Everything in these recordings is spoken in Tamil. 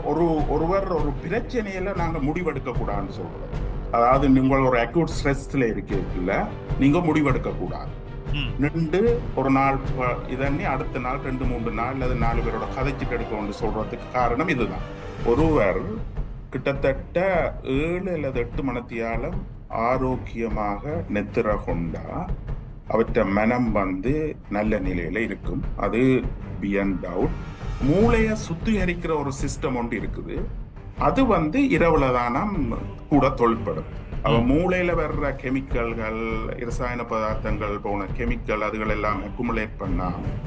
ஒருவர் ஒரு பிரச்சனையில நாங்க முடிவெடுக்க கூடாதுன்னு சொல்றோம். அதாவது நீங்கள் ஒரு அக்யூட் ஸ்ட்ரெஸ்ல இருக்கீங்கல்ல, நீங்க முடிவெடுக்க கூடாது. நின்று ஒரு நாள் இதன்னி அடுத்த நாள் 2-3 நாள் அல்லது 4 பேரோட கதைச்சிட்டு எடுக்க சொல்றதுக்கு காரணம் இதுதான். ஒருவர் கிட்டத்தட்ட 7 அல்லது 8 மணித்தியாலம் ஆரோக்கியமாக நெத்திர கொண்டா அவற்ற மனம் நல்ல நிலையில இருக்கும். அது பியண்ட் டவுட். மூளையை சுத்திகரிக்கிற ஒரு சிஸ்டம் ஒன்று இருக்குது. அது இரவுல தானம் கூட தொழிற்படும். மூளையில வர்ற கெமிக்கல்கள், இரசாயன பதார்த்தங்கள் போன கெமிக்கல் அதுகள் எல்லாம் அக்குமுலேட்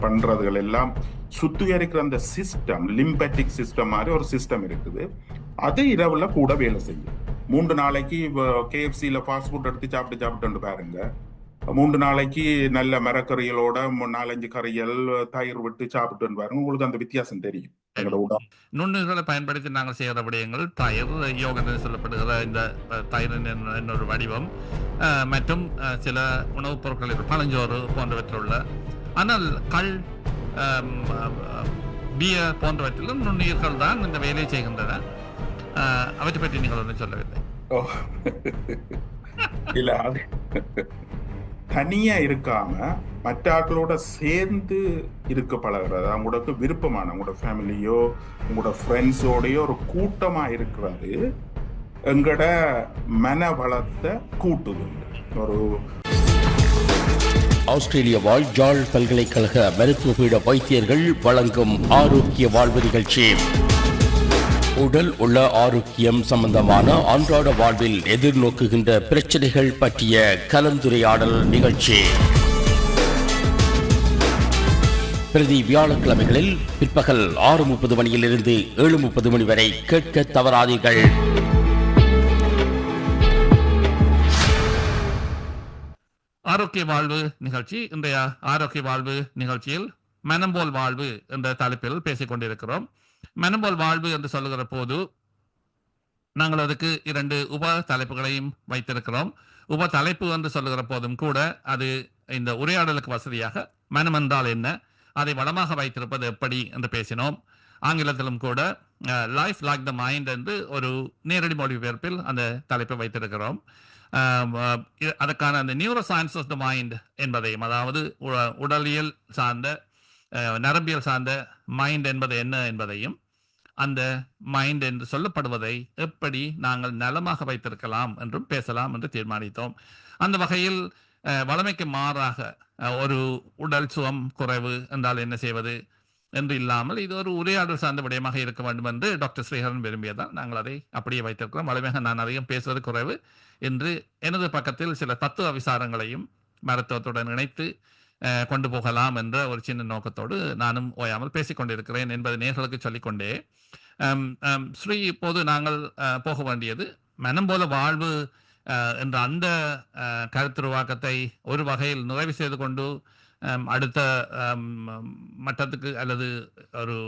பண்றதுகள் எல்லாம் சுத்திகரிக்கிற அந்த சிஸ்டம், லிம்பெட்டிக் சிஸ்டம் மாதிரி ஒரு சிஸ்டம் இருக்குது. அது இரவுல கூட வேலை செய்யும். 3 நாளைக்கு KFCல ஃபாஸ்ட் ஃபுட் எடுத்து சாப்பிட்டு பாருங்க. 3 நாளைக்கு நல்ல மரக்கறிகளோட 4-5 கறிகள் தயிர் விட்டு சாப்பிட்டு பாருங்க, உங்களுக்கு அந்த வித்தியாசம் தெரியும். நுண்ணுகளை பயன்படுத்தி நாங்கள் செய்கிற விடயங்கள் தயிர், யோகத்தில் சொல்லப்படுகிற இந்த தயிரின் இன்னொரு வடிவம் மற்றும் சில உணவுப் பொருட்கள் பழஞ்சோறு போன்றவற்றுள்ள. ஆனால் கள், பியர் போன்றவற்றிலும் நுண்ணுயிர்கள் தான் இந்த வேலையை செய்கின்றன. அவற்றை பற்றி நீங்கள் ஒன்றும் சொல்லவில்லை. இல்ல, அது தனியா இருக்காம மற்றாக்களோட சேர்ந்து இருக்க பழகிறது. அவங்களுக்கு விருப்பமான உங்களோட ஃபேமிலியோ உங்களோட ஃப்ரெண்ட்ஸோடையோ ஒரு கூட்டமா இருக்கிறது எங்கட மன வளத்தை கூட்டுது. ஒரு ஆஸ்திரேலிய வாழ் ஜாழ் பல்கலைக்கழக மருத்துவ பீட வைத்தியர்கள் வழங்கும் ஆரோக்கிய வாழ்வு நிகழ்ச்சி. உடல் உள்ள ஆரோக்கியம் சம்பந்தமான அன்றாட வாழ்வில் எதிர்நோக்குகின்ற பிரச்சனைகள் பற்றிய கலந்துரையாடல் நிகழ்ச்சி பிரதி வியாழக்கிழமைகளில் பிற்பகல் 6:30 மணியிலிருந்து 7:30 மணி வரை கேட்க தவறாதீர்கள். ஆரோக்கிய வாழ்வு நிகழ்ச்சி. இன்றைய ஆரோக்கிய வாழ்வு நிகழ்ச்சியில் மனம்போல் வாழ்வு என்ற தலைப்பில் பேசிக் கொண்டிருக்கிறோம். மனம்போல் வாழ்வு என்று சொல்லுகிற போது நாங்கள் அதுக்கு 2 உப தலைப்புகளையும் வைத்திருக்கிறோம். உப தலைப்பு என்று சொல்லுகிற போதும் கூட அது இந்த உரையாடலுக்கு வசதியாக மனம் என்றால் என்ன, அதை வளமாக வைத்திருப்பது எப்படி என்று பேசினோம். ஆங்கிலத்திலும் கூட லைஃப் லைக் த மைண்ட் என்று ஒரு நேரடி மொழிபெயர்ப்பில் அந்த தலைப்பை வைத்திருக்கிறோம். அதற்கான அந்த neuroscience of the mind என்பதையும், அதாவது உடலியல் சார்ந்த நரம்பியல் சார்ந்த மைண்ட் என்பது என்ன என்பதையும், அந்த மைண்ட் என்று சொல்லப்படுவதை எப்படி நாங்கள் நலமாக வைத்திருக்கலாம் என்றும் பேசலாம் என்று தீர்மானித்தோம். அந்த வகையில் வளமைக்கு மாறாக ஒரு உடல் சுகம் குறைவு என்றால் என்ன செய்வது என்று இல்லாமல் இது ஒரு உரையாடல் சார்ந்த விடயமாக இருக்க வேண்டும் என்று டாக்டர் ஸ்ரீஹரன் விரும்பியதால் நாங்கள் அதை அப்படியே வைத்திருக்கிறோம். வளமையாக நான் அதிகம் பேசுவது குறைவு என்று எனது பக்கத்தில் சில தத்துவ விசாரங்களையும் மருத்துவத்துடன் இணைத்து கொண்டு போகலாம் என்ற ஒரு சின்ன நோக்கத்தோடு நானும் ஓயாமல் பேசிக்கொண்டிருக்கிறேன் என்பதை நேர்களுக்கு சொல்லிக்கொண்டே, ஸ்ரீ, இப்போது நாங்கள் போக வேண்டியது மனம் போல வாழ்வு என்ற அந்த கருத்துருவாக்கத்தை ஒரு வகையில் நிறைவு செய்து கொண்டு அடுத்த மட்டத்துக்கு அல்லது ஒரு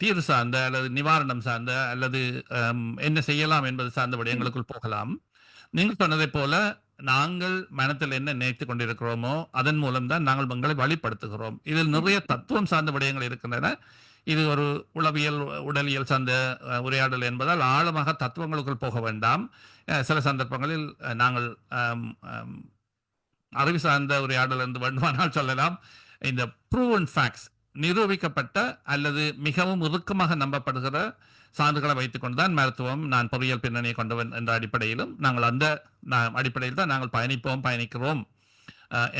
தீர்வு சார்ந்த அல்லது நிவாரணம் சார்ந்த அல்லது என்ன செய்யலாம் என்பது சார்ந்த விடயங்களுக்குள் போகலாம். நீங்கள் சொன்னதை போல நாங்கள் மனத்தில் என்ன நினைத்து கொண்டிருக்கிறோமோ அதன் மூலம்தான் நாங்கள் எங்களை வழிப்படுத்துகிறோம். இதில் நிறைய தத்துவம் சார்ந்த விடயங்கள் இருக்கின்றன. இது ஒரு உளவியல் உடலியல் சார்ந்த உரையாடல் என்பதால் ஆழமாக தத்துவங்களுக்குள் போக வேண்டாம். சில சந்தர்ப்பங்களில் நாங்கள் அறிவு சார்ந்த உரையாடல் என்று வேண்டுமானால் சொல்லலாம். இந்த ப்ரூவன் ஃபேக்ட்ஸ், நிரூபிக்கப்பட்ட அல்லது மிகவும் இறுக்கமாக நம்பப்படுகிற சான்றுகளை வைத்துக் கொண்டுதான் மருத்துவம், நான் பொறியியல் பின்னணியை கொண்டவன் என்ற அடிப்படையிலும் நாங்கள் அந்த அடிப்படையில் தான் நாங்கள் பயணிக்கிறோம்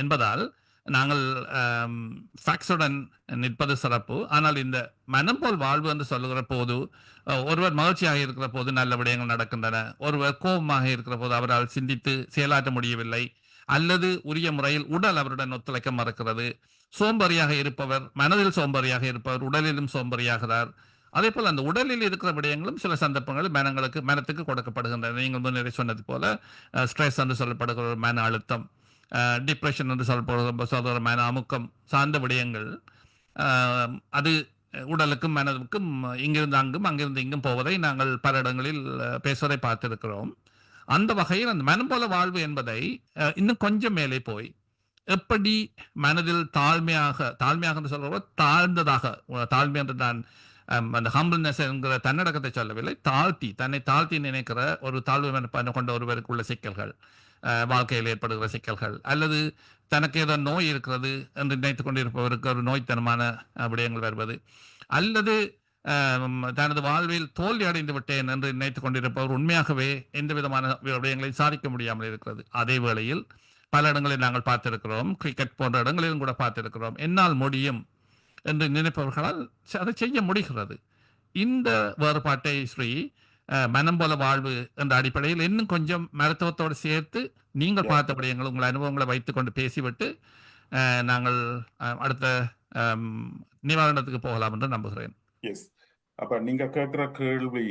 என்பதால் நாங்கள் ஃபேக்ட்ஸுடன் நிற்பது சிறப்பு. ஆனால் இந்த மனம் போல் வாழ்வு என்று சொல்லுகிற போது ஒருவர் மகிழ்ச்சியாக இருக்கிற போது நல்ல விடயங்கள் நடக்கின்றன, ஒருவர் கோபமாக இருக்கிற போது அவரால் சிந்தித்து செயலாற்ற முடியவில்லை அல்லது உரிய முறையில் உடல் அவருடன் ஒத்துழைக்க மறுக்கிறது, சோம்பறியாக இருப்பவர் மனதில் சோம்பறியாக இருப்பவர் உடலிலும் சோம்பறியாகிறார். அதே போல் அந்த உடலில் இருக்கிற விடயங்களும் சில சந்தர்ப்பங்களில் மனத்துக்கு கொடுக்கப்படுகின்றன. நீங்கள் முன்னரே சொன்னது போல ஸ்ட்ரெஸ் என்று சொல்லப்படுகிற ஒரு மன அழுத்தம், டிப்ரெஷன் என்று சொல்கிற மன அமுக்கம் சார்ந்த விடயங்கள் அது உடலுக்கும் மனதுக்கும் இங்கிருந்து அங்கும் அங்கிருந்து இங்கும் போவதை நாங்கள் பல இடங்களில் பேசுவதை பார்த்திருக்கிறோம். அந்த வகையில் அந்த மனம் போல வாழ்வு என்பதை இன்னும் கொஞ்சம் மேலே போய் எப்படி மனதில் தாழ்மையாக என்று சொல்கிற தாழ்ந்ததாக, தாழ்மை என்று நான் அந்த ஹம்பிள்னஸ் என்கிற தன்னடக்கத்தை சொல்லவில்லை, தன்னை தாழ்த்தி நினைக்கிற ஒரு தாழ்வு மனப்பான்மை கொண்ட ஒருவருக்குள்ள சிக்கல்கள், வாழ்க்கையில் ஏற்படுகிற சிக்கல்கள், அல்லது தனக்கு ஏதோ நோய் இருக்கிறது என்று நினைத்துக் கொண்டிருப்பவருக்கு ஒரு நோய்த்தனமான விடயங்கள் வருவது, அல்லது தனது வாழ்வில் தோல்வி அடைந்து விட்டேன் என்று நினைத்துக் கொண்டிருப்பவர் உண்மையாகவே எந்த விதமான விடயங்களையும் சாதிக்க முடியாமல் இருக்கிறது. அதே வேளையில் பல இடங்களில் நாங்கள் பார்த்திருக்கிறோம், கிரிக்கெட் போன்ற இடங்களிலும் கூட பார்த்திருக்கிறோம், என்னால் முடியும் என்று நினைப்பவர்களால் அதை செய்ய முடிகிறது. இந்த வேறுபாட்டை ஸ்ரீ மனம் போல வாழ்வு என்ற அடிப்படையில் இன்னும் கொஞ்சம் மருத்துவத்தோடு சேர்த்து நீங்கள் பார்த்த விடயங்கள், உங்கள் அனுபவங்களை வைத்துக்கொண்டு பேசிவிட்டு நாங்கள் அடுத்த நிவாரணத்துக்கு போகலாம் என்று நம்புகிறேன். எஸ், அப்ப நீங்க கேட்கிற கேள்வி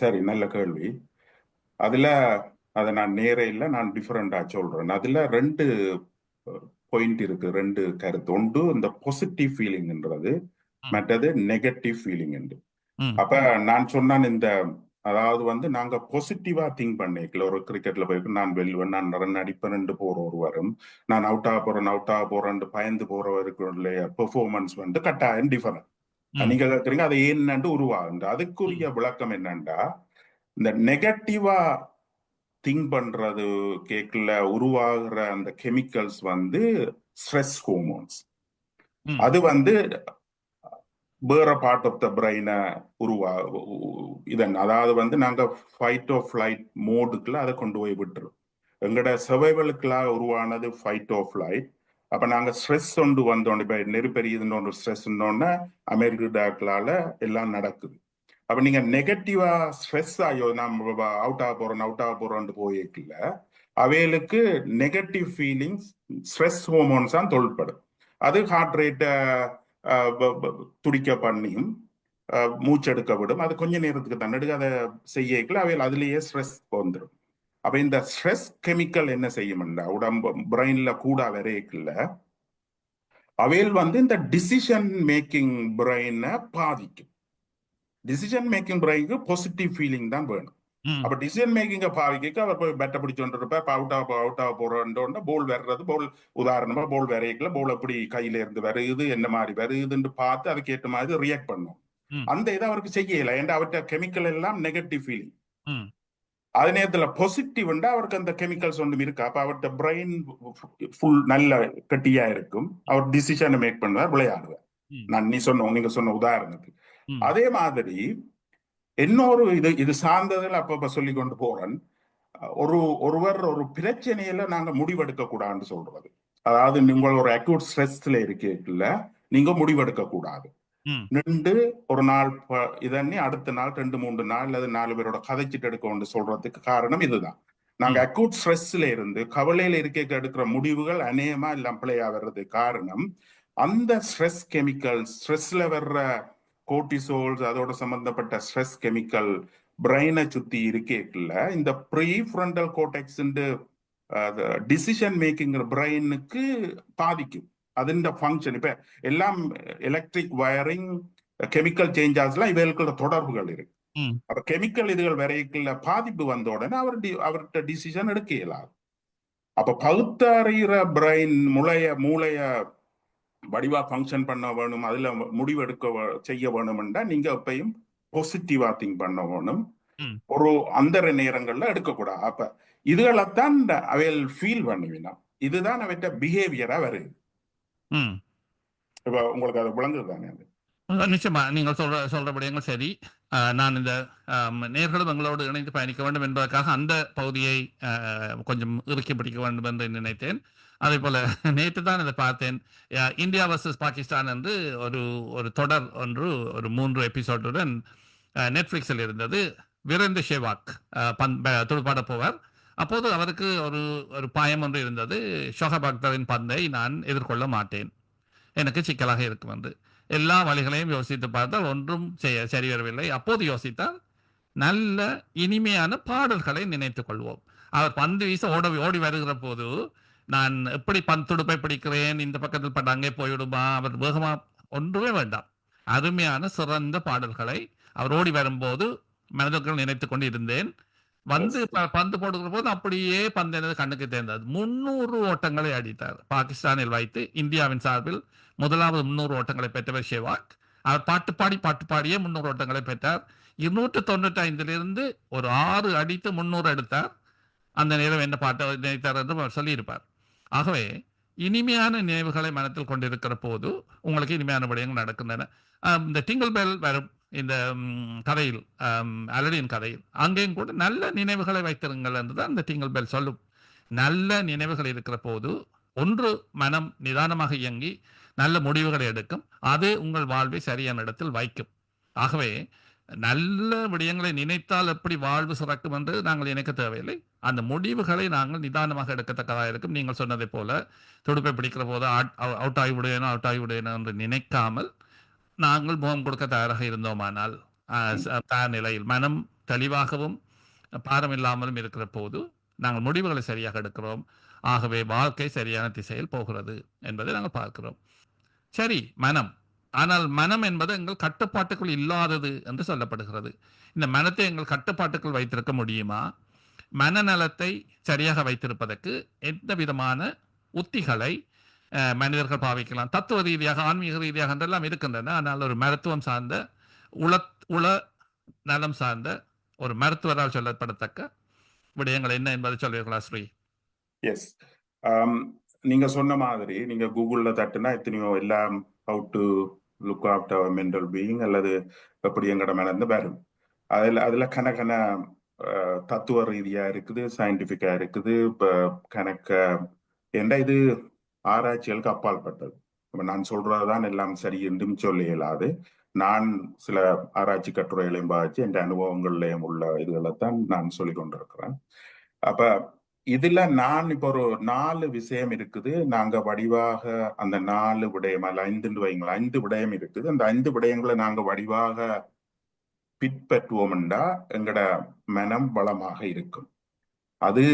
சரி, நல்ல கேள்வி. அதுல அதை நான் நேரையில் நான் டிஃபரெண்டா சொல்றேன். அதுல 2 பாயிண்ட் இருக்கு, 2 கருத்து. ஒன்று இந்த பாசிட்டிவ் ஃபீலிங்ன்றது, மற்றது நெகட்டிவ் ஃபீலிங். அப்ப நான் சொன்னான், இந்த அதாவது வந்து நாங்க பாசிட்டிவா திங்க் பண்ணிக்கல. ஒரு கிரிக்கெட்ல போயிட்டு நான் வெல்லுவேன், நான் ரன் அடிப்பேன் போற ஒருவரும், நான் அவுட் ஆக போறேன் பயந்து போறவருக்கு பெர்ஃபார்மன்ஸ் வந்து கட்டாயம் டிஃபரெண்ட். நீங்க கேட்குறீங்க அதை ஏன்னு உருவாகுங்க. அதுக்குரிய விளக்கம் என்னன்னா, இந்த நெகட்டிவா திங்க் பண்றது கேட்கல உருவாகிற அந்த கெமிக்கல்ஸ் வந்து ஸ்ட்ரெஸ் ஹோமோன்ஸ். அது வந்து வேற பார்ட் ஆஃப் த பிரெயினை அதாவது வந்து நாங்க ஃபைட் ஆஃப் ஃபிளைட் மோடுக்குள்ள அதை கொண்டு போய் விட்டுரும். எங்கட சர்வைவலுக்குலாம் உருவானது ஃபைட் ஆஃப் ஃபிளைட். அப்ப நாங்க ஸ்ட்ரெஸ் கொண்டு வந்தோம், இப்ப நெருப்பெரியுதுன்னு ஒரு ஸ்ட்ரெஸ் அமெரிக்காக்களால எல்லாம் நடக்குது. அப்ப நீங்க நெகட்டிவா ஸ்ட்ரெஸ் ஆயோ நம்ம அவுட் ஆக போறோம்னு போயிருக்கல, அவைகளுக்கு நெகட்டிவ் ஃபீலிங்ஸ் ஸ்ட்ரெஸ் ஹோமோன்ஸ் தான் தொழிற்படும். அது ஹார்ட் ரேட்டை துடிக்க பண்ணியும் மூச்செடுக்க விடும். அது கொஞ்ச நேரத்துக்கு தன்னெடுக்க அதை செய்யல, அவைகள் அதுலேயே ஸ்ட்ரெஸ் வந்துடும். அப்ப இந்த ஸ்ட்ரெஸ் கெமிக்கல் என்ன செய்யும்னா, உடம்பு பிரெயின்ல கூட வரையக்குள்ள அவைகள் வந்து இந்த டிசிஷன் மேக்கிங் பிரெயினை பாதிக்கும். டிசிஷன் மேக்கிங் பிரெயினுக்கு பாசிட்டிவ் ஃபீலிங் தான் வேணும். அப்ப டிசிஷன் மேக்கிங்க பாவிக்க அவர் போய் பேட்டை பிடிச்சோன்னு இருப்பார், அவுட் ஆக போறோன்னு போல் வர்றது, போல் உதாரணமா போல் வரையக்குள்ள போல் எப்படி கையில இருந்து வருது, என்ன மாதிரி வருதுன்னு பார்த்து அதுக்கேற்ற மாதிரி ரியாக்ட் பண்ணும். அந்த இதை அவருக்கு செய்யல, ஏன்னா அவர்கிட்ட கெமிக்கல் எல்லாம் நெகட்டிவ் ஃபீலிங். அதே நேரத்துல பாசிட்டிவ் அவருக்கு அந்த கெமிக்கல்ஸ் ஒன்றும் இருக்கு. அப்ப அவர்கிட்ட பிரெயின் ஃபுல் நல்ல கட்டியா இருக்கும், அவர் டிசிஷனை மேக் பண்ணுவார், விளையாடுவார். நீங்க சொன்ன உதாரணத்துக்கு அதே மாதிரி இன்னொரு இது சார்ந்ததில் அப்ப சொல்லி கொண்டு போறேன். ஒருவர் ஒரு பிரச்சனையில நாங்க முடிவெடுக்க கூடாதுன்னு சொல்றது. அதாவது நீங்க ஒரு அக்யூட் ஸ்ட்ரெஸ்ல இருக்கீங்கல்ல, நீங்க முடிவெடுக்க கூடாது. நின்று ஒரு நாள் இதன்னி அடுத்த நாள் 2-3 நாள் அல்லது 4 பேரோட கதைச்சிட்டு எடுக்க சொல்றதுக்கு காரணம் இதுதான். நாங்க அக்யூட் ஸ்ட்ரெஸ்ல இருந்து கவலையில இருக்க எடுக்கிற முடிவுகள் அநேகமா எல்லாம் பிள்ளையா வர்றதுக்கு காரணம் அந்த ஸ்ட்ரெஸ் கெமிக்கல், ஸ்ட்ரெஸ்ல வர்ற கோர்டிசோல்ஸ், அதோட சம்பந்தப்பட்ட ஸ்ட்ரெஸ் கெமிக்கல் பிரெயினை சுத்தி இருக்கேக்குள்ள இந்த ப்ரீஃப்ரண்டல் கோர்டெக்ஸ் டிசிஷன் மேக்கிங் பிரெயினுக்கு பாதிக்கும். அதுன்ற ஃபங்க்ஷன் இப்ப எல்லாம் எலக்ட்ரிக் வயரிங், கெமிக்கல் சேஞ்சஸ்லாம் இவர்களுக்குள்ள தொடர்புகள் இருக்கு. அப்ப கெமிக்கல் இதுகள் வரைக்குள்ள பாதிப்பு வந்த உடனே அவர்கிட்ட டிசிஷன் எடுக்க இயலாது. அப்ப பகுத்தறிகிற பிரெயின் மூளைய வடிவா ஃபங்க்ஷன் பண்ண வேணும், அதுல முடிவெடுக்க செய்ய வேணும்ன்றா நீங்க எப்பயும் பாசிட்டிவா திங்க் பண்ண வேணும். ஒரு அந்த நேரங்கள்ல எடுக்கக்கூடாது. அப்ப இதுகளைத்தான் அவைகள் ஃபீல் பண்ணுவீனா, இதுதான் அவற்ற பிஹேவியரா வருது. இப்ப உங்களுக்கு அது விளங்குது தானே? நிச்சயமா நீங்கள் சொல்ற விடயங்கள் சரி. நான் இந்த நேர்களும் எங்களோடு இணைந்து பயணிக்க வேண்டும் என்பதற்காக அந்த பகுதியை கொஞ்சம் இறுக்கி பிடிக்க வேண்டும் என்று நினைத்தேன். அதே போல நேற்று தான் இதை பார்த்தேன். இந்தியா வர்சஸ் பாகிஸ்தான் என்று ஒரு தொடர் ஒன்று, ஒரு 3 எபிசோடுடன் நெட்ஃபிளிக்ஸில் இருந்தது. வீரேந்தர் சேவாக் துடுப்பாட போவார். அப்போது அவருக்கு ஒரு பாயம் ஒன்று இருந்தது, ஷோஹப் அக்தரின் பந்தை நான் எதிர்கொள்ள மாட்டேன், எனக்கு சிக்கலாக இருக்கும் என்று. எல்லா வழிகளையும் யோசித்து பார்த்தால் ஒன்றும் சரி வரவில்லை. அப்போது யோசித்தால் நல்ல இனிமையான பாடல்களை நினைத்துக் கொள்வோம். அவர் பந்து வீச ஓடி வருகிற போது நான் எப்படி துடுப்பை பிடிக்கிறேன், இந்த பக்கத்தில் பட்டு அங்கே போய்விடுமா, அவர் வேகமா, ஒன்றுமே வேண்டாம். அருமையான சிறந்த பாடல்களை அவர் ஓடி வரும்போது மனதுக்குள் நினைத்துக் கொண்டு இருந்தேன். வந்து பந்து போடுகிற போது அப்படியே பந்து எனது கண்ணுக்கு தேர்ந்தது. 300 ஓட்டங்களை அடித்தார். பாகிஸ்தானில் வைத்து இந்தியாவின் சார்பில் முதலாவது 300 ஓட்டங்களை பெற்றவர் சேவாக். அவர் பாட்டு பாடியே 300 ஓட்டங்களை பெற்றார். 295 ஒரு 6 அடித்து 300 எடுத்தார். அந்த நேரம் என்ன பாட்டை நினைத்தார் என்று அவர் சொல்லியிருப்பார். ஆகவே இனிமையான நினைவுகளை மனத்தில் கொண்டிருக்கிற போது உங்களுக்கு இனிமையான விடயங்கள் நடக்கின்றன. இந்த டிங்கிள் பெல் வரும் இந்த கதையில், அலடின் கதையில் அங்கேயும் கூட நல்ல நினைவுகளை வைத்திருங்கள் என்றுதான் இந்த டிங்கிள் பெல் சொல்லும். நல்ல நினைவுகள் இருக்கிற போது ஒன்று மனம் நிதானமாக இயங்கி நல்ல முடிவுகளை எடுக்கும். அது உங்கள் வாழ்வை சரியான இடத்தில் வைக்கும். ஆகவே நல்ல விடயங்களை நினைத்தால் எப்படி வாழ்வு சிறக்கும் என்று நாங்கள் நினைக்க தேவையில்லை. அந்த முடிவுகளை நாங்கள் நிதானமாக எடுக்கத்தக்கதாக இருக்கும். நீங்கள் சொன்னதை போல துடுப்பை பிடிக்கிற போது அவுட் ஆகிவிடுவேனோ என்று நினைக்காமல் நாங்கள் முகம் கொடுக்க தயாராக இருந்தோமானால் தயார் நிலையில் மனம் தெளிவாகவும் பாரமில்லாமலும் இருக்கிற போது நாங்கள் முடிவுகளை சரியாக எடுக்கிறோம். ஆகவே வாழ்க்கை சரியான திசையில் போகிறது என்பதை நாங்கள் பார்க்கிறோம். சரி, மனம். ஆனால் மனம் என்பது எங்கள் கட்டுப்பாட்டுக்குள் இல்லாதது என்று சொல்லப்படுகிறது. இந்த மனத்தை எங்கள் கட்டுப்பாட்டுக்குள் வைத்திருக்க முடியுமா? மனநலத்தை சரியாக வைத்திருப்பதற்கு எந்த விதமான உத்திகளை மனிதர்கள் பாவிக்கலாம்? தத்துவ ரீதியாக, ஆன்மீக ரீதியாக என்றெல்லாம் இருக்கின்றன. ஆனால் ஒரு மருத்துவம் சார்ந்த, உள நலம் சார்ந்த ஒரு மருத்துவரால் சொல்லப்படத்தக்க விடயங்கள் என்ன என்பதை சொல்வீர்களா ஸ்ரீ? எஸ், நீங்க சொன்ன மாதிரி நீங்க கூகுள்ல தட்டுனா எத்தனையோ எல்லாம் how to look after mental being அல்லது எப்படி எங்கட மனந்து வரும். அதுல கணக்கன தத்துவ ரீதியா இருக்குது, சயின்டிபிக்கா இருக்குது, இப்ப கணக்க ஏண்டா இது ஆராய்ச்சிகளுக்கு அப்பாற்பட்டது. இப்ப நான் சொல்றதுதான் எல்லாம் சரி என்றும் சொல்ல இயலாது. நான் சில ஆராய்ச்சி கட்டுரைகளையும் பாதிச்சு என் அனுபவங்கள்லயும் உள்ள இதுகளைத்தான் நான் சொல்லி கொண்டிருக்கிறேன். அப்ப இதுல நான் இப்ப ஒரு 4 விஷயம் இருக்குது. நாங்க வடிவாக அந்த 4 விடயம், அல்ல 5 வைங்களா, 5 விடயம் இருக்குது. அந்த 5 விடயங்களை நாங்க வடிவாக பின்பற்றுவோம்டா எங்கட மனம் வளமாக இருக்கும். அது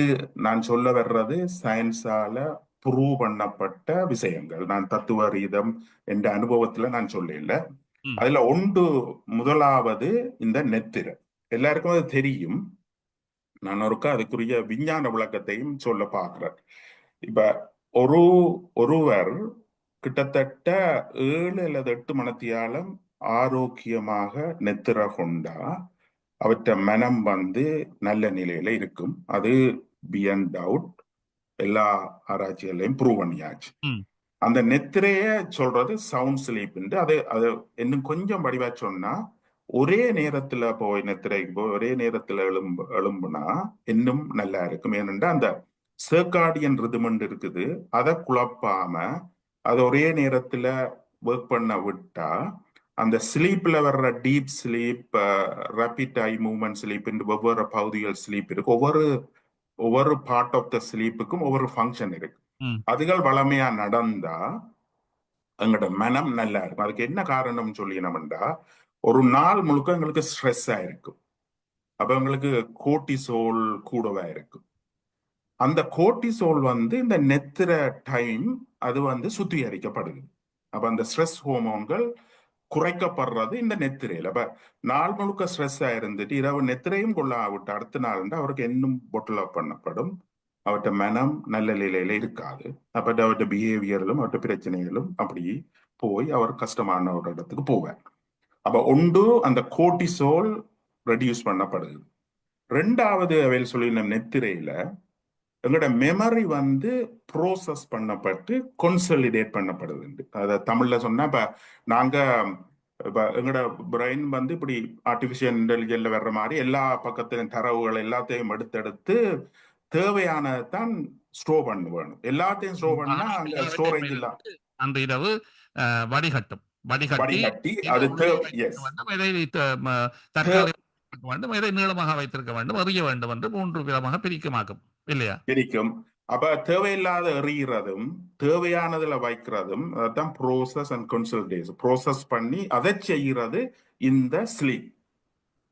நான் சொல்ல வர்றது சயின்ஸால ப்ரூவ் பண்ணப்பட்ட விஷயங்கள். நான் தத்துவ ரீதம் என்ற அனுபவத்துல நான் சொல்லல. அதுல முதலாவது இந்த நெத்திரை. எல்லாருக்கும் அது தெரியும். நான் அதுக்குரிய விஞ்ஞான விளக்கத்தையும் சொல்ல பார்க்கிறேன். இப்ப ஒருவர் கிட்டத்தட்ட 7 அல்லது 8 மணித்தியாலம் ஆரோக்கியமாக நெத்திர கொண்டா அவற்ற மனம் நல்ல நிலையில இருக்கும். அது பியாண்ட் டவுட். எல்லா ஆராய்ச்சிகளையும் ப்ரூவ் பண்ணியாச்சு. அந்த நெத்திரைய சொல்றது சவுண்ட் ஸ்லீப். அது இன்னும் கொஞ்சம் வடிவா சொன்னா, ஒரே நேரத்துல போய் நெத்திரைக்கு போய் ஒரே நேரத்துல எழும்புனா இன்னும் நல்லா இருக்கும். ஏனென்றா அந்த சர்காடியன் ரிதம் இருக்குது, அதை குழப்பாம அதை ஒரே நேரத்துல ஒர்க் பண்ண விட்டா அந்த ஸ்லீப்ல வர்ற deep sleep, rapid eye movement sleep, ஒவ்வொரு பகுதிகள் ஸ்லீப் இருக்கு. ஒவ்வொரு பார்ட் ஆஃப் த ஸ்லீப்புக்கும் ஒவ்வொரு ஃபங்க்ஷன் இருக்கு. அதுகள் வளமையா நடந்தா எங்களோட மனம் நல்லா இருக்கும். அதுக்கு என்ன காரணம் சொல்லினோம்டா, ஒரு நாள் முழுக்க எங்களுக்கு ஸ்ட்ரெஸ் ஆயிருக்கும். அப்ப எங்களுக்கு கோர்டிசோல் கூடவா இருக்கும். அந்த கோர்டிசோல் இந்த நெத்திர டைம் அது சுத்திகரிக்கப்படுது. அப்ப அந்த ஸ்ட்ரெஸ் ஹோமோன்கள் குறைக்கப்படுறது இந்த நெத்திரையில. அப்ப நாள் முழுக்க ஸ்ட்ரெஸ் ஆயிருந்துட்டு இரவு நெத்திரையும் கொள்ள விட்டு அடுத்த நாள் அவருக்கு இன்னும் பொட்டில் பண்ணப்படும். அவர்கிட்ட மனம் நல்ல நிலையில இருக்காது. அப்ப அவர்கிட்ட பிஹேவியர்களும் அவர்கிட்ட பிரச்சனைகளும் அப்படி போய் அவர் கஷ்டமான ஒரு இடத்துக்கு போவார். அப்ப அந்த கோர்டிசோல் ரெடியூஸ் பண்ணப்படுது. 2வது அவையில் சொல்லின நெத்திரையில எங்களோட மெமரி ப்ரோசஸ் பண்ணப்பட்டு கன்சாலிடேட் பண்ணப்படுது. அத தமிழ்ல சொன்னா, இப்ப நாங்க எங்களோட பிரெயின் இப்படி ஆர்டிபிஷியல் இன்டெலிஜென்ட்ல வர்ற மாதிரி எல்லா பக்கத்திலும் தரவுகள் எல்லாத்தையும் எடுத்து தேவையானதான் ஸ்டோர் பண்ண வேணும். எல்லாத்தையும் ஸ்டோர் பண்ணா அங்க ஸ்டோரேஜ் இல்ல. அந்த இரவு வடிகட்டும். வடிகட்டி அது எதை நீளமாக வைத்திருக்க வேண்டும், எறிய வேண்டும் என்று 3 விதமாக பிரிக்குமாக்கும் இல்லையா? பிரிக்கும். அப்ப தேவையில்லாத எறிகிறதும் தேவையானதுல வைக்கிறதும் அதான் ப்ரோசஸ் அண்ட் கன்சல்டேஷன். ப்ரோசஸ் பண்ணி அதை செய்கிறது இந்த ஸ்லீப்.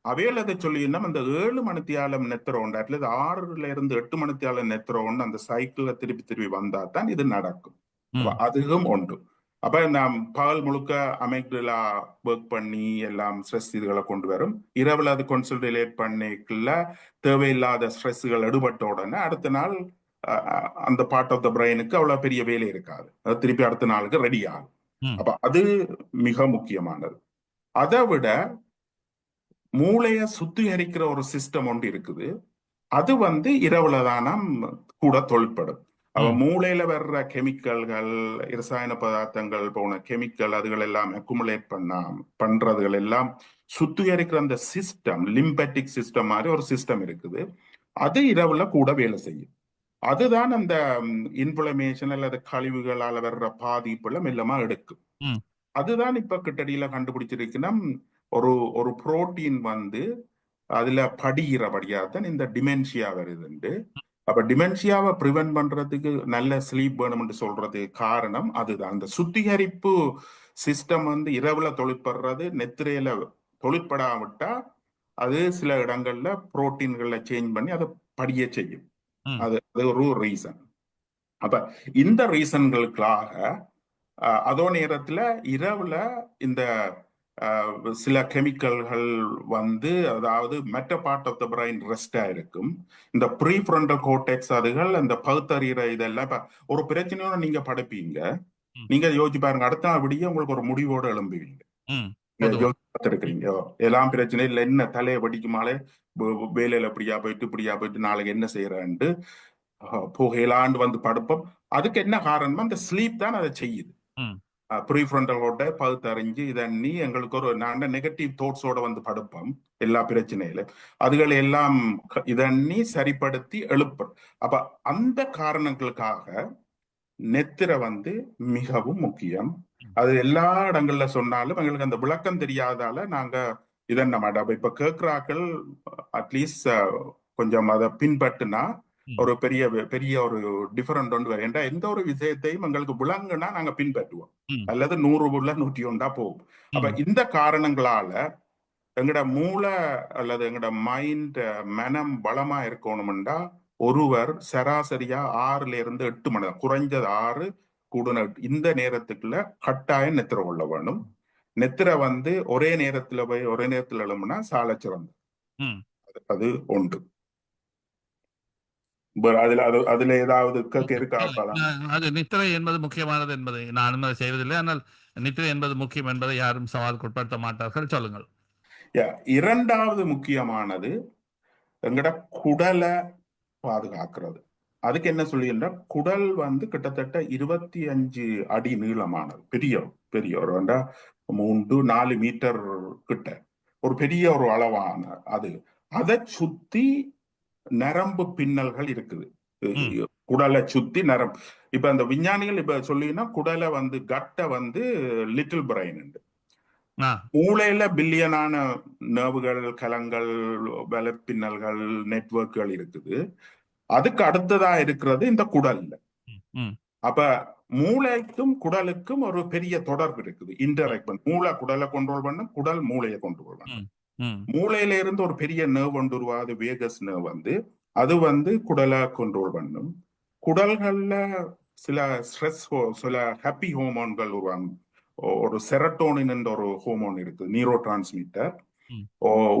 அவையில் அதை சொல்லியிருந்தோம். அந்த 7 மணித்தியாலம் நெத்திரோண்டு, அட்லீஸ்ட் 6 இருந்து 8 மணித்தியாலம் நெத்திரோண்டு அந்த சைக்கிள்ல திருப்பி வந்தா தான் இது நடக்கும். அதுவும் ஒன்று. அப்ப நாம் பகல் முழுக்க அமைக்டலா ஒர்க் பண்ணி எல்லாம் ஸ்ட்ரெஸ் இதுகளை கொண்டு வரும். இரவுல அது கன்சல்டேட் பண்ணிக்கல தேவையில்லாத ஸ்ட்ரெஸ்கள் எடுபட்ட உடனே அடுத்த நாள் அந்த பார்ட் ஆஃப் த பிரெயினுக்கு அவ்வளவு பெரிய வேலை இருக்காது. அது திருப்பி அடுத்த நாளுக்கு ரெடி ஆகும். அப்ப அது மிக முக்கியமானது. அதை விட மூளையை சுத்திகரிக்கிற ஒரு சிஸ்டம் ஒன்று இருக்குது. அது இரவுல தானம் கூட தொழிற்படும். அவ மூளையில வர்ற கெமிக்கல்கள், இரசாயன பதார்த்தங்கள் போன கெமிக்கல் அதுகள் எல்லாம் அக்குமுலேட் பண்றதுகள் எல்லாம் சுத்திகரிக்கிற அந்த சிஸ்டம், லிம்பெட்டிக் சிஸ்டம் மாதிரி ஒரு சிஸ்டம் இருக்குது. அது இரவுல கூட வேலை செய்யும். அதுதான் அந்த இன்ஃப்ளமேஷன் அல்லது கழிவுகளால வர்ற பாதிப்புல மெல்லமா எடுக்கும். அதுதான் இப்ப கிட்டடியில கண்டுபிடிச்சிருக்குன்னா ஒரு ஒரு புரோட்டீன் அதுல படிக்கிறபடியாத்தான் இந்த டிமென்ஷியா வருதுண்டு. அப்ப டிமென்ஷியாவை ப்ரிவென்ட் பண்றதுக்கு நல்ல ஸ்லீப் வேணும்னு சொல்றது காரணம் அதுதான். அந்த சுத்திகரிப்பு சிஸ்டம் இரவுல தொழிற்படுறது, நெத்திரையில தொழிற்படாவிட்டா அது சில இடங்கள்ல புரோட்டீன்களை சேஞ்ச் பண்ணி அதை படிய செய்யும். அது ஒரு ரீசன். அப்ப இந்த ரீசன்களுக்காக அதோ நேரத்துல இரவுல இந்த சில கெமிக்கல்கள் அதாவது மற்ற பார்ட் ஆஃப் த பிரைன் ரெஸ்டா இருக்கும். இந்த ப்ரீஃப்ரண்டல் கோர்டெக்ஸ் அதுகள் அந்த பகுத்தறிகிற இதெல்லாம் இப்ப ஒரு பிரச்சனையோட நீங்க படுப்பீங்க. நீங்க யோசிச்சு பாருங்க, அடுத்த நாள் விடிய உங்களுக்கு ஒரு முடிவோட எழும்புவீங்க. பார்த்துருக்கீங்க எல்லாம் பிரச்சனை இல்லை, என்ன தலையை வடிக்குமாலே வேலையில இப்படியா போயிட்டு நாளைக்கு என்ன செய்யறான்ட்டு புகையிலாண்டு படுப்போம். அதுக்கு என்ன காரணமா அந்த ஸ்லீப் தான் அதை செய்யுது. ப்ரீஃப்ரண்டலோட பகுத்தறிஞ்சு இதண்ணி எங்களுக்கு ஒரு நெகட்டிவ் தாட்ஸோட படுப்போம் எல்லா பிரச்சனையில அதுகளை எல்லாம் இதண்ணி சரிப்படுத்தி எழுப்பும். அப்ப அந்த காரணங்களுக்காக நெத்திரை மிகவும் முக்கியம். அது எல்லா இடங்கள்ல சொன்னாலும் எங்களுக்கு அந்த விளக்கம் தெரியாதால நாங்க இதென்ன மாட்டோம். இப்ப கேட்கிறாக்கள் அட்லீஸ்ட் கொஞ்சம் அதை பின்பற்றுனா ஒரு பெரிய பெரிய ஒரு டிஃபரெண்ட் ஒன்று வரும். ஏன்னா எந்த ஒரு விஷயத்தையும் எங்களுக்கு விளங்குனா நாங்க பின்பற்றுவோம், அல்லது 100 101 போகும். அப்ப இந்த காரணங்களால எங்கட மூளை அல்லது எங்கட மைண்ட் மனம் பலமா இருக்கணும்டா ஒருவர் சராசரியா 6 to 8 மணி நேரம், குறைஞ்சது 6 கூடுன இந்த நேரத்துக்குள்ள கட்டாயம் நெத்திர கொள்ள வேணும். நெத்திர ஒரே நேரத்துல போய் ஒரே நேரத்துல எழும்புனா சால சிறந்து அது ஒன்று. அதுல ஏதாவது இருக்கா? அது நித்திரை என்பது முக்கியமானது என்பதை நானும் அதை செய்வதில்லை. ஆனால் நித்திரை என்பது முக்கியம் என்பதை யாரும் சவாலுக்கு உட்படுத்த மாட்டார்கள். சொல்லுங்கள். இரண்டாவது முக்கியமானது எங்கட குடலை பாதுகாக்கிறது. அதுக்கு என்ன சொல்லியிருந்தா, குடல் கிட்டத்தட்ட 25 அடி நீளமானது, பெரிய ஒரு 3-4 மீட்டர் கிட்ட ஒரு பெரிய ஒரு அளவான அது. அதை சுத்தி நரம்பு பின்னல்கள் இருக்குது. குடலை சுத்தி நரம்பு. இப்ப அந்த விஞ்ஞானிகள் இப்ப சொல்லினா குடலை கட்டை லிட்டில் பிரைன், மூளையில பில்லியனான நர்வுகள், கலங்கள், வலைப்பின்னல்கள், நெட்வொர்க்குகள் இருக்குது. அதுக்கு அடுத்ததா இருக்கிறது இந்த குடல்ல. அப்ப மூளைக்கும் குடலுக்கும் ஒரு பெரிய தொடர்பு இருக்குது, இன்டராக்ட் பண்ண. மூளை குடலை கண்ட்ரோல் பண்ணும், குடல் மூளையை கண்ட்ரோல் பண்ணும். மூளையில இருந்து ஒரு பெரிய நர்வ் ஒன்று உருவாது, வேகஸ் நர்வ் அது குடலை கண்ட்ரோல் பண்ணும். குடல்கள்ல சில ஸ்ட்ரெஸ் சில ஹாப்பி ஹோமோன்கள் உருவாங்க. ஒரு செரட்டோனின் என்ற ஒரு ஹோமோன் இருக்கு, நியூரோ டிரான்ஸ்மிட்டர்.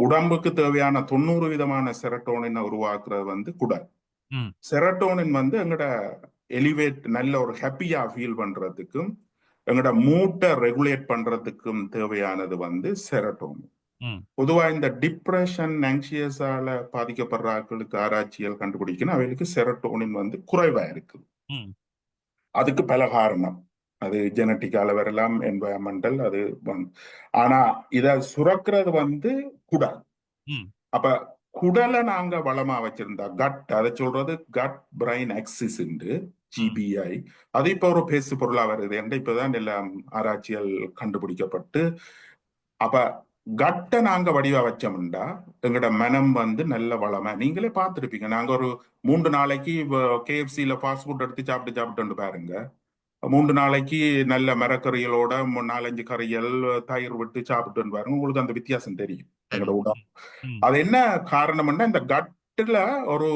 உடம்புக்கு தேவையான 90 விதமான செரட்டோனின் உருவாக்குறது குடல். செரட்டோனின் எங்கட எலிவேட் நல்ல ஒரு ஹாப்பியா ஃபீல் பண்றதுக்கும் எங்கட மூட்டை ரெகுலேட் பண்றதுக்கும் தேவையானது செரட்டோனின். பொதுவா இந்த டிப்ரெஷன், ஆங்ஷியஸால பாதிக்கப்படுற ஆட்களுக்கு ஆராய்ச்சிகள் கண்டுபிடிக்கணும், அவைகளுக்கு செரட்டோனின் குறைவா இருக்குது. அதுக்கு பல காரணம், அது ஜெனட்டிக்கால வரலாம், என்வயர்மெண்டல், அது ஆனா இத சுரக்கிறது குடல். அப்ப குடலை நாங்க வளமா வச்சிருந்தா கட், அதை சொல்றது கட் பிரைன் ஆக்சிஸ் GBI, அது இப்ப ஒரு பேசு பொருளா வருது. இப்பதான் எல்லாம் ஆராய்ச்சிகள் கண்டுபிடிக்கப்பட்டு, அப்ப கட்டை நாங்க வடிவா வச்சோம்டா எங்கட மனம் நல்ல வளமா. நீங்களே பார்த்துருப்பீங்க, நாங்க ஒரு 3 நாளைக்கு KFCல ஃபாஸ்ட் ஃபுட் எடுத்து சாப்பிட்டு பாருங்க. 3 நாளைக்கு நல்ல மரக்கறிகளோட 4-5 கறிகள், தயிர் விட்டு சாப்பிட்டு பாருங்க, உங்களுக்கு அந்த வித்தியாசம் தெரியும் எங்களோட உடம்பு. அது என்ன காரணம்னா, இந்த கட்டுல ஒரு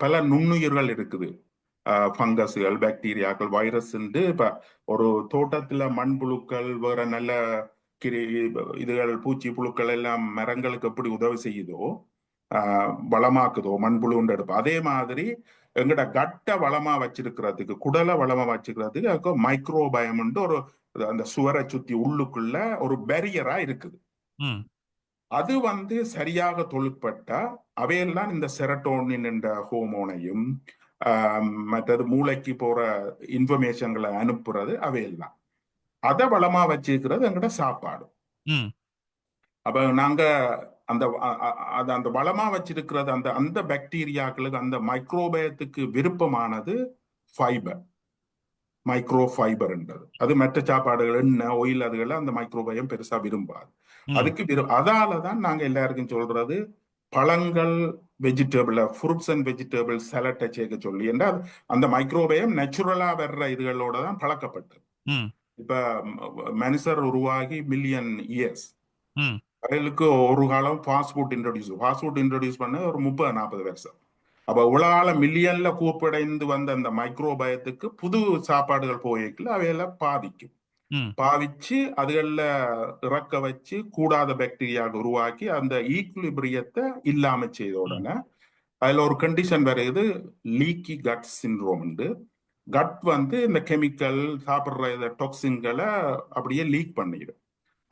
பல நுண்ணுயிர்கள் இருக்குது, ஃபங்கஸ்கள், பாக்டீரியாக்கள், வைரஸ். இப்ப ஒரு தோட்டத்துல மண்புழுக்கள், வேற நல்ல இதுகள், பூச்சி புழுக்கள் எல்லாம் மரங்களுக்கு எப்படி உதவி செய்யுதோ, வளமாக்குதோ, மண்புழுன்னு எடுப்போம். அதே மாதிரி எங்கட கட்டை வளமா வச்சிருக்கிறதுக்கு, குடலை வளமா வச்சுக்கிறதுக்கு மைக்ரோபயம் ஒரு அந்த சுவரை சுத்தி உள்ளுக்குள்ள ஒரு பேரியரா இருக்குது. அது வந்து சரியாக தொழிற்பட்டா அவையெல்லாம் இந்த செரட்டோனின் என்ற ஹோமோனையும் மற்றது மூளைக்கு போற இன்ஃபர்மேஷன்களை அனுப்புறது அவையெல்லாம் அதை வளமா வச்சுக்கிறது எங்கட சாப்பாடு. அப்ப நாங்க அந்த அந்த வளமா வச்சிருக்கிறது அந்த அந்த பாக்டீரியாக்களுக்கு அந்த மைக்ரோபயத்துக்கு விருப்பமானது ஃபைபர், மைக்ரோ ஃபைபர்ன்றது. அது மற்ற சாப்பாடுகள் எண்ணெய் ஒயில் அதுகளை அந்த மைக்ரோபயம் பெருசா விரும்பாது. அதுக்கு அதாலதான் நாங்க எல்லாருக்கும் சொல்றது பழங்கள் வெஜிடபிள் ஃப்ரூட்ஸ் அண்ட் வெஜிடபிள் சலட்டை சேர்க்க சொல்லி என்றால் அந்த மைக்ரோபயம் நேச்சுரலா வர்ற இதுகளோட தான் பழக்கப்பட்டது. இப்ப மனுஷர் உருவாகி மில்லியன் இயர்ஸ் அவர்களுக்கு ஒரு காலம் ஃபாஸ்ட் ஃபுட் இன்ட்ரோடியூஸ் பண்ண ஒரு 30-40 வருஷம். அப்ப உலகால மில்லியன்ல கூப்படைந்து வந்த அந்த மைக்ரோபயத்துக்கு புது சாப்பாடுகள் போய்க்கல அவையெல்லாம் பாவிச்சு அதுகள்ல இறக்க வச்சு கூடாத பாக்டீரியா உருவாக்கி அந்த ஈக்குலிபிரியத்தை இல்லாம செய்த உடனே அதுல ஒரு கண்டிஷன் வருது, லீக்கி கட் சிண்ட்ரோம். கட் வந்து இந்த கெமிக்கல் சாப்பிடுற டாக்ஸின்களை அப்படியே லீக் பண்ணிடும்.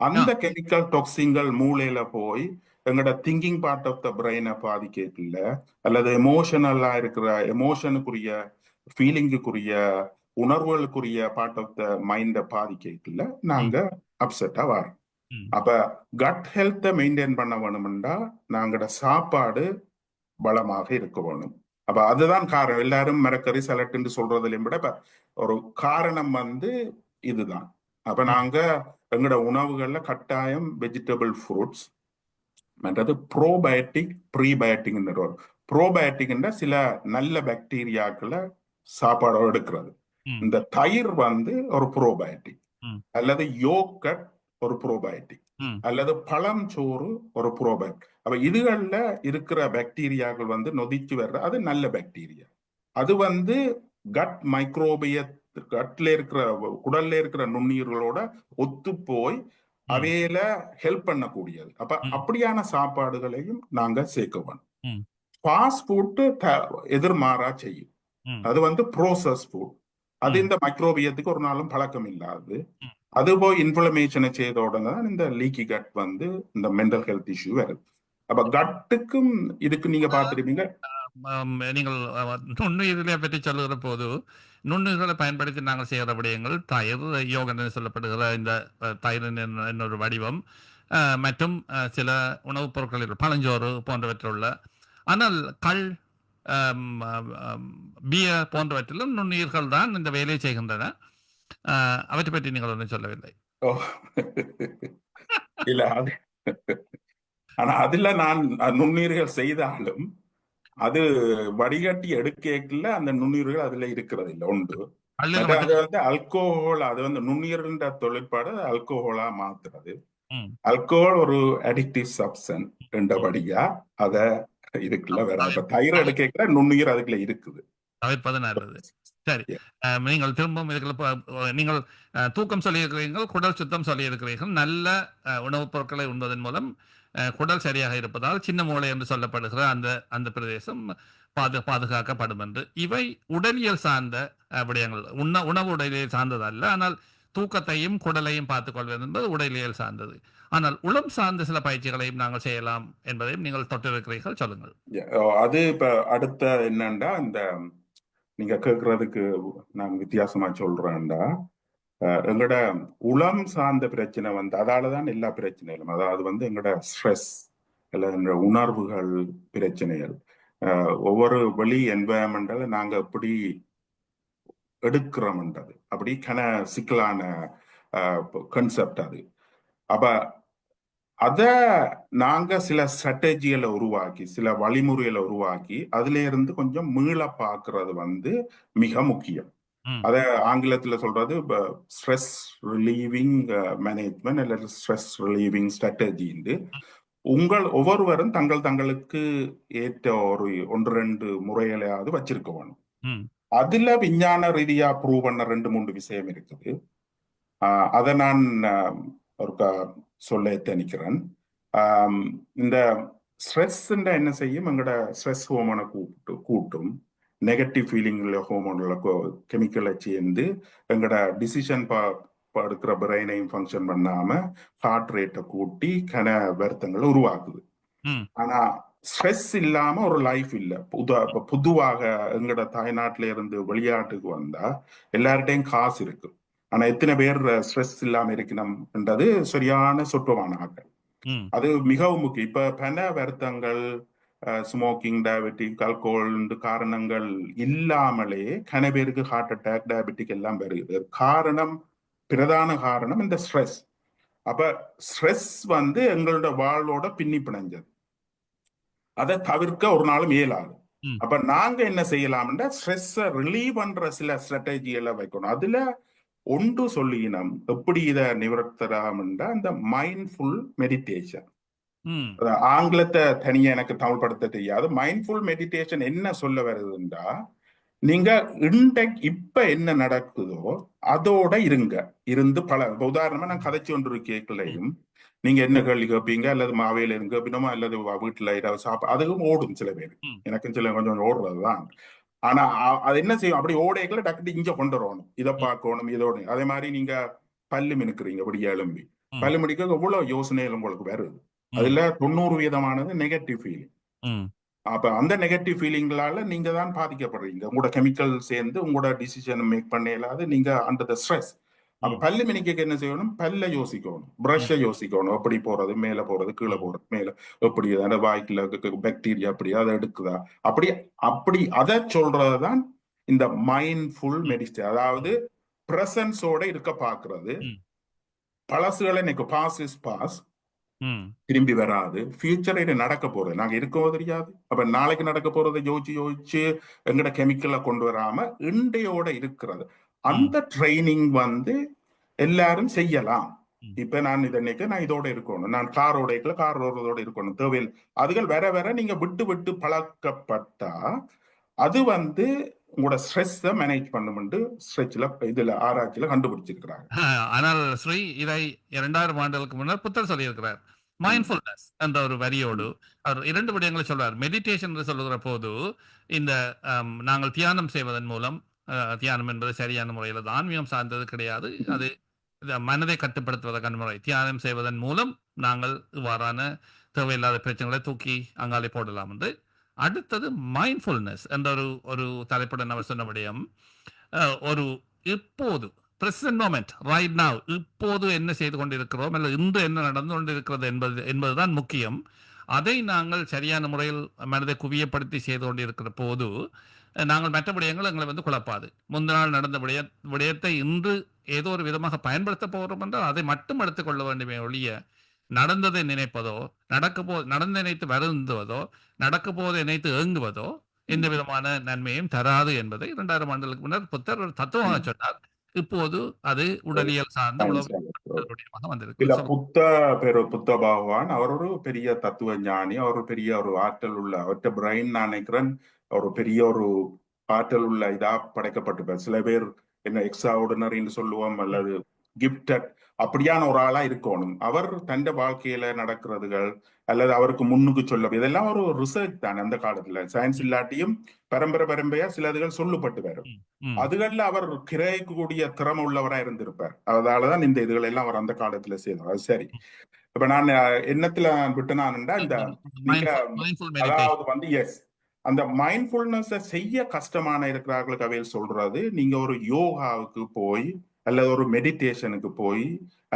அந்த கெமிக்கல் டாக்ஸின்கள் மூளையில போய் எங்களோட திங்கிங் பார்ட் ஆஃப் த பிரெயினை பாதிக்கல, அல்லது எமோஷனலா இருக்கிற எமோஷனுக்குரிய ஃபீலிங்குக்குரிய உணர்வுகளுக்குரிய பார்ட் ஆஃப் த மைண்டை பாதிக்கல, நாங்க அப்செட்டா வரோம். அப்ப கட் ஹெல்த்தை மெயின்டைன் பண்ண வேணும்னா நாங்களோட சாப்பாடு பலமாக இருக்க வேணும். அப்ப அதுதான் காரணம். எல்லாரும் மரக்கறி சலட்டுன்னு சொல்றதுலையும் விட ஒரு காரணம் வந்து இதுதான். அப்ப நாங்க எங்களோட உணவுகள்ல கட்டாயம் வெஜிடபிள் ஃப்ரூட்ஸ், மற்றது ப்ரோபயோட்டிக் ப்ரீபயோட்டிக். ப்ரோபயோட்டிக்னா சில நல்ல பாக்டீரியாக்களை சாப்பாடோடு எடுக்கிறது. இந்த தயிர் வந்து ஒரு ப்ரோபயோட்டிக், அல்லது யோகட் ஒரு ப்ரோபயோட்டிக், அல்லது பழம் சோறு ஒரு ப்ரோபயோட்டிக். அப்ப இதுகள்ல இருக்கிற பாக்டீரியாக்கள் வந்து நொதிச்சு வர்ற அது நல்ல பாக்டீரியா. அது வந்து கட் மைக்ரோபிய கட்ல இருக்கிற குடல்ல இருக்கிற நுண்ணுயிர்களோட ஒத்து போய் அவையில ஹெல்ப் பண்ணக்கூடியது. அப்ப அப்படியான சாப்பாடுகளையும் நாங்க சேர்க்க வேணும். ஃபாஸ்ட் ஃபுட் எதிர்மாறா செய்யும். அது வந்து ப்ரோசஸ் ஃபுட். அது இந்த மைக்ரோபியத்துக்கு ஒரு நாளும் பழக்கம் இல்லாது. அது போய் இன்ஃப்ளமேஷனை செய்த உடனே இந்த லீக்கி கட் வந்து இந்த மென்டல் ஹெல்த் இஷ்யூ வருது. அப்ப கட்டுக்கும் இதுக்கு நீங்க பார்த்திருப்பீங்க. நீங்கள் நுண்ணுயிர்களை பற்றி சொல்லுகிற போது நுண்ணுயிர்களை பயன்படுத்தி நாங்கள் செய்கிற விடயங்கள் தயிர், யோகன் என்று சொல்லப்படுகிற இந்த தயிரின் இன்னொரு வடிவம், மற்றும் சில உணவுப் பொருட்களில் பழஞ்சோறு போன்றவற்றுள்ள. ஆனால் கள், பியர் போன்றவற்றிலும் நுண்ணுயிர்கள் தான் இந்த வேலையை செய்கின்றன. அவற்றை பற்றி நீங்கள் ஒன்றும் சொல்லவில்லை. இல்ல அது ஆனா அதுல நான் நுண்ணுயிர்கள் செய்தாலும் அது வடிகட்டி எடுக்கல அந்த நுண்ணுயிர்கள் அதுல இருக்கிறது இல்லை உண்டு. அது வந்து அல்கோஹோல், அது வந்து நுண்ணுயிர்கள் தொழிற்பாடு அல்கோஹோலா மாத்துறது. அல்கோஹோல் ஒரு அடிக்டிவ் சப்ஸ்டன்ஸ் என்றபடியா அத இதுக்குள்ள வேற. இப்ப தயிர் எடுக்க நுண்ணுயிர் அதுக்குள்ள இருக்குது, தவிர்ப்பது நல்லது. சரி, நீங்கள் திரும்பவும் இதுக்குள்ள நீங்கள் தூக்கம் சொல்லியிருக்கிறீர்கள், குடல் சுத்தம் சொல்லியிருக்கிறீர்கள். நல்ல உணவுப் பொருட்களை உண்பதன் மூலம் குடல் சரியாக இருப்பதால் சின்ன மூளை என்று சொல்லப்படுகிற அந்த பிரதேசம் பாதுகாக்கப்படும் என்று. இவை உடலியல் சார்ந்த விடயங்கள், உணவு உடலியல் சார்ந்ததல்ல. ஆனால் தூக்கத்தையும் குடலையும் பார்த்துக் கொள்வது என்பது உடலியல் சார்ந்தது. ஆனால் உளம் சார்ந்த சில பயிற்சிகளையும் நாங்கள் செய்யலாம் என்பதையும் நீங்கள் தொட்டிருக்கிறீர்கள், சொல்லுங்கள். அது இப்ப அடுத்த என்னண்டா, இந்த நீங்க கேட்கறதுக்கு நான் வித்தியாசமா சொல்றேன்டா, எங்களோட உளம் சார்ந்த பிரச்சனை வந்து அதாலதான் எல்லா பிரச்சனைகளும். அதாவது வந்து எங்களோட ஸ்ட்ரெஸ் இல்ல எங்களோட உணர்வுகள் பிரச்சனைகள், ஒவ்வொரு வெளி என்வாயன்மெண்டல நாங்க எப்படி எடுக்கிறோம்ன்றது அப்படி சிக்கலான கான்செப்ட் அது. அப்ப அத நாங்க சில ஸ்ட்ராட்டஜிகளை உருவாக்கி, சில வழிமுறைகளை உருவாக்கி அதுல இருந்து கொஞ்சம் மீள பாக்குறது வந்து மிக முக்கியம். அத ஆங்கிலத்துல சொல்றது ஸ்ட்ரெஸ் ரிலீவிங் மேனேஜ்மெண்ட் அல்லது ஸ்ட்ரெஸ் ரிலீவிங் ஸ்ட்ராட்டஜி. ஒவ்வொருவரும் தங்களுக்கு ஏற்ற ஒரு 1-2 முறைகளையாவது வச்சிருக்க வேணும். அதுல விஞ்ஞான ரீதியா ப்ரூவ் பண்ண 2-3 விஷயம் இருக்குது. அதை நான் ஒரு சொல்ல திணிக்கிறேன். இந்த ஸ்ட்ரெஸ் என்ன செய்யும், எங்களோட ஸ்ட்ரெஸ் ஹோமோனை கூட்டும், நெகட்டிவ் ஃபீலிங்ல ஹோமோன்ல கெமிக்கலை சேர்ந்து எங்களோட டிசிஷன் எடுக்கிற பிரெயினையும் ஃபங்க்ஷன் பண்ணாம ஹார்ட் ரேட்டை கூட்டி கன வருத்தங்களை உருவாக்குது. ஆனா ஸ்ட்ரெஸ் இல்லாம ஒரு லைஃப் இல்ல. பொதுவாக எங்கட தாய்நாட்டுல இருந்து வெளிநாட்டுக்கு வந்தா எல்லார்ட்டையும் காசு இருக்கு, ஆனா எத்தனை பேர் ஸ்ட்ரெஸ் இல்லாம இருக்கணும்ன்றது சரியான சொற்பமான ஆக்கள். அது மிகவும் முக்கியம். இப்ப பண வருத்தங்கள், ஸ்மோக்கிங், டயபெட்டிக், அல்கோஹால் காரணங்கள் இல்லாமலே கன பேருக்கு ஹார்ட் அட்டாக், டயபெட்டிக் எல்லாம் வருது. காரணம், பிரதான காரணம் இந்த ஸ்ட்ரெஸ். அப்ப ஸ்ட்ரெஸ் எங்களோட வாழ்வோட பின்னி பிணைஞ்சது. அதை தவிர்க்க ஒரு நாளும் இயலாது. அப்ப நாங்க என்ன செய்யலாம்னா ஸ்ட்ரெஸ்ஸை ரிலீவ் பண்ற சில ஸ்ட்ராட்டஜிகளை வைக்கணும். அதுல ஒன்று சொல்லினோம் எப்படி இதை நிவர்த்தலாம்ன்றா இந்த மைண்ட்ஃபுல் மெடிடேஷன். ஆங்கிலத்தை தனியா எனக்கு தமிழ்படுத்த தெரியாது. மைண்ட்ஃபுல் மெடிடேஷன் என்ன சொல்ல வருதுன்றா, நீங்க இப்ப என்ன நடக்குதோ அதோட இருந்து உதாரணமா நான் கதைச்சு ஒன்று கேட்கலையும் நீங்க என்ன கேள்வி கேட்பீங்க, அல்லது மாவையில இருந்து கேட்பினோமா, அல்லது வீட்டுல ஏதாவது அதுவும் ஓடும் சில பேர். எனக்கும் சில கொஞ்சம் ஓடுறதுதான். ஆனா அது என்ன செய்யும், அப்படி ஓடைகளை டக்குனு இங்க கொண்டு வரணும், இதை பார்க்கணும், இதோட. அதே மாதிரி நீங்க பல்லு மினுக்குறீங்க, இப்படி எழும்பி பல்லு மினிக்க எவ்வளவு யோசனைகள் உங்களுக்கு வருது. அதுல 90% நெகட்டிவ் ஃபீலிங். அப்ப அந்த நெகட்டிவ் ஃபீலிங்களால நீங்க தான் பாதிக்கப்படுறீங்க. உங்களோட கெமிக்கல் சேர்ந்து உங்களோட டிசிஷன் மேக் பண்ண இல்லாது நீங்க அண்டர் த ஸ்ட்ரெஸ். அப்ப பல்லு மினிக்க என்ன செய்யணும், பல்ல யோசிக்கணும், பிரஷ்ஷை யோசிக்கணும், எப்படி போறது, மேல போறது, கீழே போறது, மேல எப்படி வாய்க்குள்ள பாக்டீரியா அப்படி அதை எடுக்குதா, அப்படி அதை சொல்றதுதான் இந்த மைண்ட்ஃபுல் மெடிடேஷன். அதாவது பிரசன்ஸோட இருக்க பாக்குறது. பழசுகளை எனக்கு பாஸ் இஸ் பாஸ், திரும்பி வராது. ஃபியூச்சர் இது நடக்க போறது நாங்க இருக்கவோ தெரியாது. அப்ப நாளைக்கு நடக்க போறதை யோசிச்சு எங்கட கெமிக்கலை கொண்டு வராம இண்டையோட இருக்கிறது. அந்த ட்ரைனிங் எல்லாரும் செய்யலாம். இப்ப நான் நான் இதோட இருக்கணும், நான் கார் ஓடுறதோட இருக்கணும், தேவையில்லை. அதுகள் வேற வேற நீங்க விட்டு விட்டு பழக்கப்பட்டா அது உங்களோட ஸ்ட்ரெஸ் மேனேஜ் பண்ணுமென்று ஸ்ட்ரெச்ல இதுல ஆராய்ச்சியில கண்டுபிடிச்சிருக்கிறாங்க. ஆனால் ஸ்ரீ இதை 2000 ஆண்டுகளுக்கு முன்னர் புத்தர் சொல்லியிருக்கிறார். மைண்ட்ஃபுல்னஸ் என்ற ஒரு வரியோடு அவர் 2 விடயங்களை சொல்றார். மெடிடேஷன் என்று சொல்லுகிற போது இந்த நாங்கள் தியானம் செய்வதன் மூலம், தியானம் என்பது சரியான முறையில் ஆன்மீகம் சார்ந்தது கிடையாது, அது மனதை கட்டுப்படுத்துவதற்கான முறை. தியானம் செய்வதன் மூலம் நாங்கள் இவ்வாறான தேவையில்லாத பிரச்சனைகளை தூக்கி அங்காலே போடலாம் என்று. அடுத்தது மைண்ட்ஃபுல்னஸ் என்ற ஒரு தலைப்புடன் அவர் சொன்ன விடயம், ஒரு இப்போது பிரசன்ட் மொமெண்ட், ரைட் நவ், இப்போது என்ன செய்து கொண்டிருக்கிறோம் அல்லது இன்று என்ன நடந்து கொண்டிருக்கிறது என்பதுதான் முக்கியம். அதை நாங்கள் சரியான முறையில் மனதை குவியப்படுத்தி செய்து கொண்டிருக்கிற போது நாங்கள் மற்ற விடயங்கள் எங்களை குழப்பாது. முந்தின நாள் நடந்த விடயத்தை இன்று ஏதோ ஒரு விதமாக பயன்படுத்த போகிறோம் என்றால் அதை மட்டும் எடுத்துக்கொள்ள வேண்டுமே ஒழிய நடந்ததை நினைப்பதோ, நடந்து நினைத்து வருந்துவதோ, நடக்க போவதை நினைத்து ஏங்குவதோ எந்த விதமான நன்மையும் தராது என்பதை 2000 ஆண்டுகளுக்கு முன்னர் புத்தர் ஒரு தத்துவமாக சொன்னார். இப்போது அது உடலியல் சார்ந்த வந்திருக்கு. புத்த பகவான் அவர் ஒரு பெரிய தத்துவ ஞானி, அவர் ஒரு பெரிய ஒரு ஆற்றல் உள்ள, அவற்ற பிரெயின் நான் நினைக்கிறேன் ஒரு பெரிய ஒரு ஆற்றல் உள்ள இதா படைக்கப்பட்டிருப்பார். சில பேர் என்ன எக்ஸ்ட்ராஆர்டினரின்னு சொல்லுவோம், அல்லது கிஃப்டட், அப்படியான ஒரு ஆளா இருக்கணும். அவர் தன் வாழ்க்கையில நடக்கிறதுகள் அல்லது அவருக்கு முன்னுக்கு சொல்ல, இதெல்லாம் ஒரு ரிசர்ச் தானே. அந்த காலத்துல சயின்ஸ் இல்லாட்டியும் பரம்பரையா சிலதுகள் சொல்லப்பட்டு வரும். அதுகள்ல அவர் கிரகிக்கக்கூடிய திறமை உள்ளவரா இருந்திருப்பார். அதனாலதான் இந்த இதுகள் எல்லாம் அவர் அந்த காலத்துல செய்தார். அது சரி. இப்ப நான் என்னத்துல விட்டுனான்டா, இந்த அதாவது எஸ், அந்த மைண்ட்ஃபுல்னஸ் செய்ய கஷ்டமான இருக்கிறார்களுக்கு அவையில் சொல்றது, நீங்க ஒரு யோகாவுக்கு போய் அல்லது ஒரு மெடிடேஷனுக்கு போய்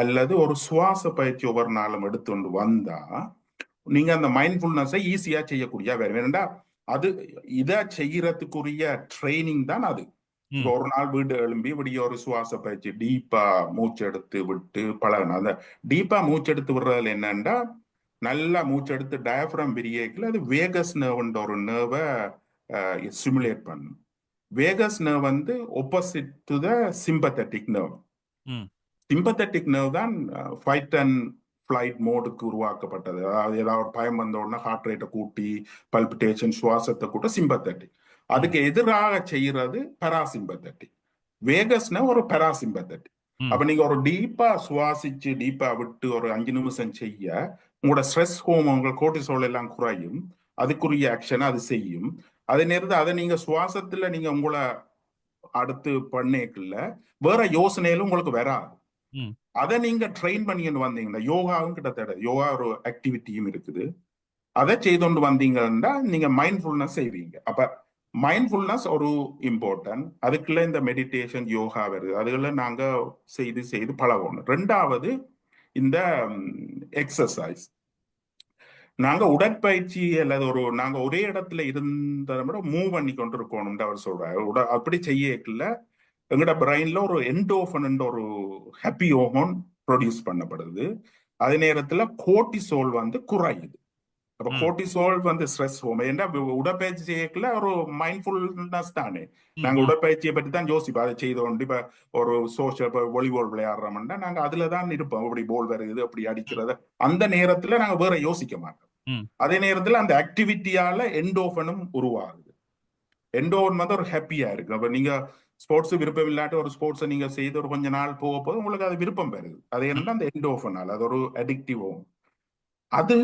அல்லது ஒரு சுவாச பயிற்சி ஒவ்வொரு நாளும் எடுத்துட்டு வந்தா நீங்க அந்த மைண்ட்ஃபுல்னஸை ஈஸியா செய்யக்கூடிய வேணும்டா. அது இதை செய்யறதுக்குரிய ட்ரைனிங் தான் அது. ஒரு நாள் வீடு எழும்பி விடிய ஒரு சுவாச பயிற்சி டீப்பா மூச்செடுத்து விட்டு பழகணும். அந்த டீப்பா மூச்செடுத்து விடுறதுல என்னன்னா, நல்லா மூச்செடுத்து டயப்ரம் பிரியேக்கில் அது வேகஸ் நர்வ்ன்ற ஒரு நர்வை ஸ்டிமுலேட் பண்ணும். Vegas nerve opposite to the sympathetic nerve. Sympathetic nerve தான் ஃபைட் அண்ட் ஃபிளைட் மோடுக்கு உருவாக்கப்பட்டது. அதாவது ஏதாவது பயம் வந்த உடனே ஹார்ட் ரேட்டை கூட்டி பல்பிட்டேஷன், சுவாசத்தை கூட்ட சிம்பத்தட்டிக். அதுக்கு எதிராக செய்யறது பராசிம்பத்தட்டிக். வேகஸ்னா ஒரு பராசிம்பத்தட்டிக். அப்ப நீங்க ஒரு டீப்பா சுவாசிச்சு டீப்பா விட்டு ஒரு 5 நிமிஷம் செய்ய உங்களோட ஸ்ட்ரெஸ் ஹோமோன்கள், கோர்டிசோல் எல்லாம் குறையும். அதுக்குரிய ஆக்ஷனை அது செய்யும். அதே நேரத்தில் அதை நீங்க சுவாசத்துல நீங்க உங்களை அடுத்து பண்ணேக்குள்ள வேற யோசனையிலும் உங்களுக்கு வராது. ம். அதை நீங்க ட்ரெயின் பண்ணிட்டு வந்தீங்கன்னா யோகாவும் கிட்டத்தட்ட யோகா ஒரு ஆக்டிவிட்டியும் இருக்குது. அதை செய்தோண்டு வந்தீங்கன்னா நீங்க மைண்ட்ஃபுல்னஸ் செய்வீங்க. அப்ப மைண்ட்ஃபுல்னஸ் ஒரு இம்பார்ட்டன்ட். அதுக்குள்ள இந்த மெடிடேஷன் யோகா வருது, அதுகளை நாங்க செய்து செய்து பழகணும். ரெண்டாவது இந்த எக்ஸசைஸ். நாங்க உடற்பயிற்சி அல்லது நாங்க ஒரே இடத்துல இருந்த விட மூவ் பண்ணி கொண்டு இருக்கணும் அவர் சொல்றாரு. அப்படி செய்யல எங்கட பிரெயின்ல ஒரு எண்டோஃபன் ஒரு ஹாப்பி ஹோமோன் ப்ரொடியூஸ் பண்ணப்படுது. அதே நேரத்துல கோர்டிசோல் குறையுது. அப்ப கோர்டிசோல் ஸ்ட்ரெஸ் ஹோமோன். ஏன்னா உடற்பயிற்சி செய்யல ஒரு மைண்ட்ஃபுல்னஸ் தானே. நாங்க உடற்பயிற்சியை பற்றி தான் யோசிப்போம். அதை செய்தோண்டு இப்ப ஒரு சோஷியல் வாலிபால் விளையாடுறோம்னா நாங்க அதுலதான் இருப்போம். அப்படி போல் வருது அப்படி அடிக்கிறது அந்த நேரத்துல நாங்க வேற யோசிக்க மாட்டோம். அதே நேரத்துல அந்த ஆக்டிவிட்டியால எண்டோஃபனும் உருவாகுது. எண்டோஃபன் ஒரு ஹாப்பியா இருக்கு. அப்ப நீங்க ஸ்போர்ட்ஸ் விருப்பம் இல்லாட்டி ஒரு ஸ்போர்ட்ஸை நீங்க செய்து ஒரு கொஞ்ச நாள் போக போது உங்களுக்கு அது விருப்பம் பெறுது. அது என்னன்னா அந்த எண்டோஃபனால் அது ஒரு அடிக்டிவ். அது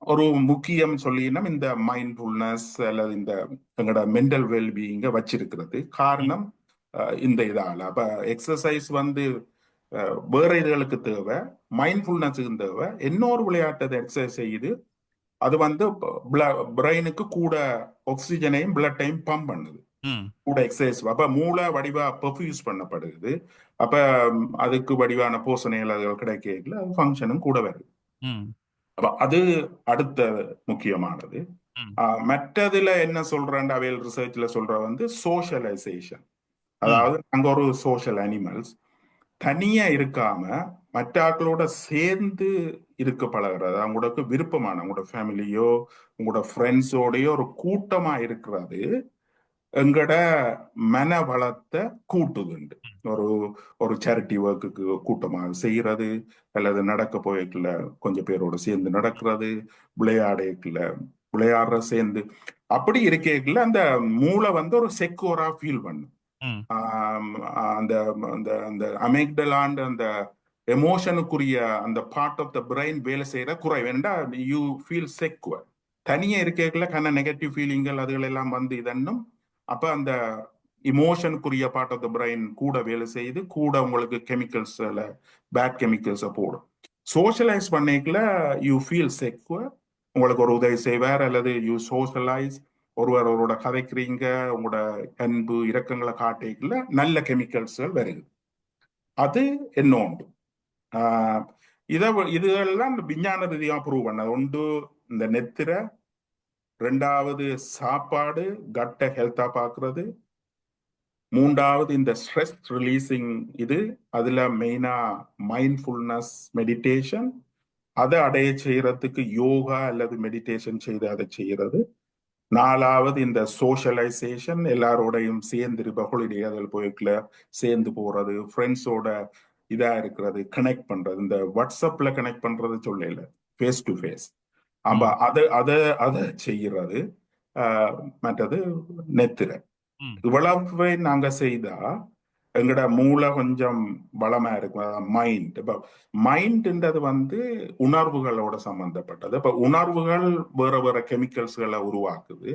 ஒரு முக்கியம் சொல்லினா இந்த மைண்ட்ஃபுல்னஸ் அல்லது இந்த எங்களோட மென்டல் வெல்பீயிங்க வச்சிருக்கிறது காரணம் இந்த இதால. அப்ப எக்ஸசைஸ் வேற இதுகளுக்கு தேவை, மைண்ட்ஃபுல்னஸுக்கு தேவை. இன்னொரு விளையாட்டு எக்ஸசைஸ் செய்யுது, அது பிரெயினுக்கு கூட ஆக்சிஜனையும் பிளட்டையும் பம்ப் பண்ணுது கூட எக்ஸசைஸ். அப்ப மூளை வடிவா பெர்ஃபியூஸ் பண்ணப்படுது. அப்ப அதுக்கு வடிவான போஷணைகள் கிடைக்கல, ஃபங்க்ஷனும் கூட வருது. அப்ப அது அடுத்த முக்கியமானது. மற்றதுல என்ன சொல்றேன் அவையல் ரிசர்ச்ல சொல்ற சோஷியலைசேஷன். அதாவது நாங்க ஒரு சோஷியல் அனிமல்ஸ். தனியா இருக்காம மற்ற ஆட்களோட சேர்ந்து இருக்க பழகிறது, அவங்களுக்கு விருப்பமான உங்களோட ஃபேமிலியோ உங்களோட ஃப்ரெண்ட்ஸோடயோ ஒரு கூட்டமா இருக்கிறது எங்கட மன வளத்தை கூட்டுதுண்டு. ஒரு சேரிட்டி ஒர்க்குக்கு கூட்டமாக செய்யறது, அல்லது நடக்க போய்க்குள்ள கொஞ்சம் பேரோட சேர்ந்து நடக்கிறது, விளையாடுற சேர்ந்து அப்படி இருக்கல அந்த மூளை ஒரு செக்யூரா ஃபீல் பண்ணும். அந்த அந்த அமெக்டலாண்ட் அந்த எமோஷனுக்குரிய அந்த பார்ட் ஆஃப் த பிரெயின் வேலை செய்யற குறைவு. ஏன்னா யூ ஃபீல் செக்யூர். தனியா இருக்கல நெகட்டிவ் ஃபீலிங்கள் அதுகள் எல்லாம் இதன்னும். அப்ப அந்த இமோஷனுக்குரிய பார்ட் ஆஃப் த பிரெயின் கூட வேலை செய்து கூட உங்களுக்கு கெமிக்கல்ஸ் பேட் கெமிக்கல்ஸை போடும். சோஷியலைஸ் பண்ணிக்கல யூ ஃபீல் செக்யூர். உங்களுக்கு ஒரு உதவி செய்வார் அல்லது யூ சோஷியலைஸ், ஒருவரோட கதைக்கிறீங்க, உங்களோட அன்பு இரக்கங்களை காட்டிக்கல நல்ல கெமிக்கல்ஸ்கள் வருது. அது என்ன உண்டு. இதெல்லாம் விஞ்ஞான ரீதியாக ப்ரூவ் பண்ணது உண்டு. இந்த நெத்திரை, ரெண்டாவது சாப்பாடு, கட்டை ஹெல்த்தா பாக்குறது, மூன்றாவது இந்த ஸ்ட்ரெஸ் ரிலீசிங் இது, அதுல மெயினா மைண்ட்ஃபுல்னஸ் மெடிடேஷன், அதை அடைய செய்யறதுக்கு யோகா அல்லது மெடிடேஷன் செய்து அதை செய்யறது. நாலாவது இந்த சோஷியலைசேஷன், எல்லாரோடையும் சேர்ந்து ஹாலிடே அதில் போய்க்கல சேர்ந்து போறது, ஃப்ரெண்ட்ஸோட இதா இருக்கிறது, கனெக்ட் பண்றது. இந்த வாட்ஸ்அப்ல கனெக்ட் பண்றது சொல்லல, ஃபேஸ் டு ஃபேஸ். அப்ப அதை செய்யறது. மற்றது நெத்திரை. இவ்வளவு நாங்க செய்தா எங்கட மூளை கொஞ்சம் பலமா இருக்கும். மைண்ட் இப்ப மைண்ட்ன்றது உணர்வுகளோட சம்பந்தப்பட்டது. இப்ப உணர்வுகள் வேற வேற கெமிக்கல்ஸ்களை உருவாக்குது.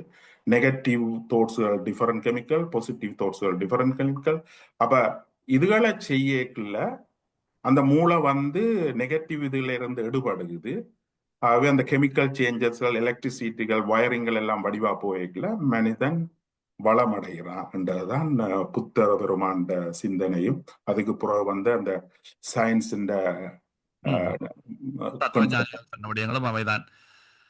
நெகட்டிவ் தாட்ஸ்கள் டிஃபரெண்ட் கெமிக்கல், பாசிட்டிவ் தாட்ஸ்கள் டிஃபரெண்ட் கெமிக்கல். அப்ப இதுகளை செய்யக்குள்ள அந்த மூளை நெகட்டிவ் இதுல இருந்து எடுபடுகுது. ஆகவே அந்த கெமிக்கல் சேஞ்சஸ்கள், எலக்ட்ரிசிட்டிகள், வயரிங்கள் எல்லாம் வடிவா போய்க்கல மனிதன் வளமடைகிறான் என்றதுதான் புத்த பெருமாண்ட சிந்தனையும். அதுக்கு பிறகு அந்த சயின்ஸ் அவைதான்.